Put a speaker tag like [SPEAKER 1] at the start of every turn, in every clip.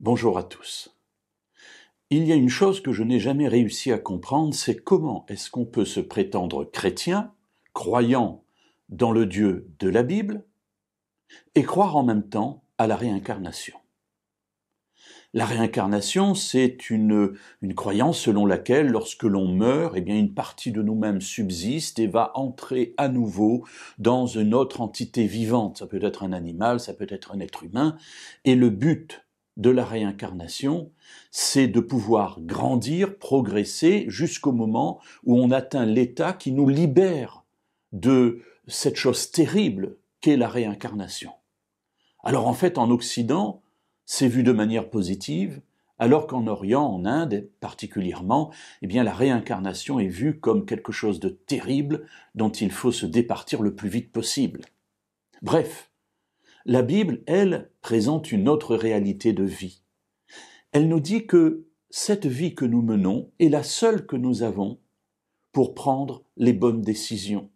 [SPEAKER 1] Bonjour à tous. Il y a une chose que je n'ai jamais réussi à comprendre, c'est comment est-ce qu'on peut se prétendre chrétien, croyant dans le Dieu de la Bible, et croire en même temps à la réincarnation. La réincarnation, c'est une croyance selon laquelle, lorsque l'on meurt, une partie de nous-mêmes subsiste et va entrer à nouveau dans une autre entité vivante. Ça peut être un animal, ça peut être un être humain, et le but de la réincarnation, c'est de pouvoir grandir, progresser jusqu'au moment où on atteint l'état qui nous libère de cette chose terrible qu'est la réincarnation. Alors en fait, en Occident, c'est vu de manière positive, alors qu'en Orient, en Inde particulièrement, la réincarnation est vue comme quelque chose de terrible dont il faut se départir le plus vite possible. Bref, la Bible, elle, présente une autre réalité de vie. Elle nous dit que cette vie que nous menons est la seule que nous avons pour prendre les bonnes décisions.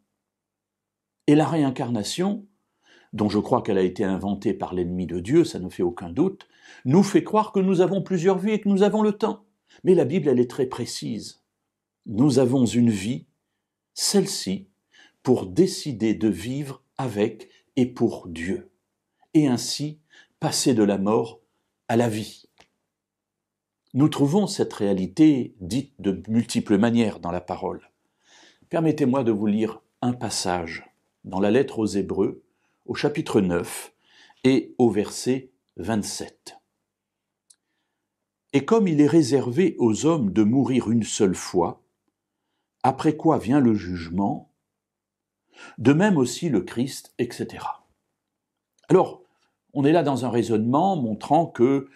[SPEAKER 1] Et la réincarnation, dont je crois qu'elle a été inventée par l'ennemi de Dieu, ça ne fait aucun doute, nous fait croire que nous avons plusieurs vies et que nous avons le temps. Mais la Bible, elle est très précise. Nous avons une vie, celle-ci, pour décider de vivre avec et pour Dieu, et ainsi passer de la mort à la vie. Nous trouvons cette réalité dite de multiples manières dans la parole. Permettez-moi de vous lire un passage dans la lettre aux Hébreux, au chapitre 9 et au verset 27. « Et comme il est réservé aux hommes de mourir une seule fois, après quoi vient le jugement, de même aussi le Christ, etc. » Alors, on est là dans un raisonnement montrant que,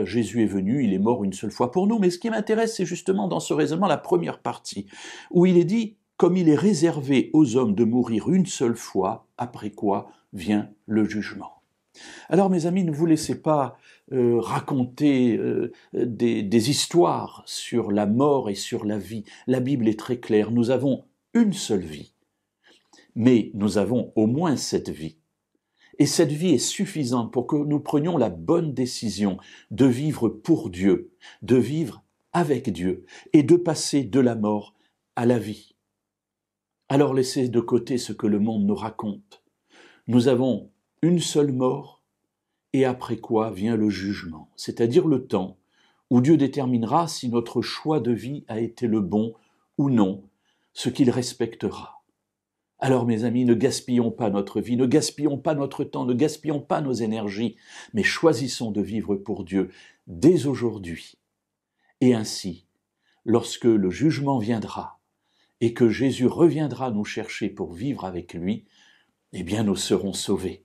[SPEAKER 1] Jésus est venu, il est mort une seule fois pour nous, mais ce qui m'intéresse, c'est justement dans ce raisonnement la première partie, où il est dit « comme il est réservé aux hommes de mourir une seule fois, après quoi vient le jugement. » Alors mes amis, ne vous laissez pas raconter des histoires sur la mort et sur la vie. La Bible est très claire, nous avons une seule vie, mais nous avons au moins cette vie. Et cette vie est suffisante pour que nous prenions la bonne décision de vivre pour Dieu, de vivre avec Dieu et de passer de la mort à la vie. Alors laissez de côté ce que le monde nous raconte. Nous avons une seule mort et après quoi vient le jugement, c'est-à-dire le temps où Dieu déterminera si notre choix de vie a été le bon ou non, ce qu'il respectera. Alors mes amis, ne gaspillons pas notre vie, ne gaspillons pas notre temps, ne gaspillons pas nos énergies, mais choisissons de vivre pour Dieu dès aujourd'hui. Et ainsi, lorsque le jugement viendra et que Jésus reviendra nous chercher pour vivre avec lui, nous serons sauvés.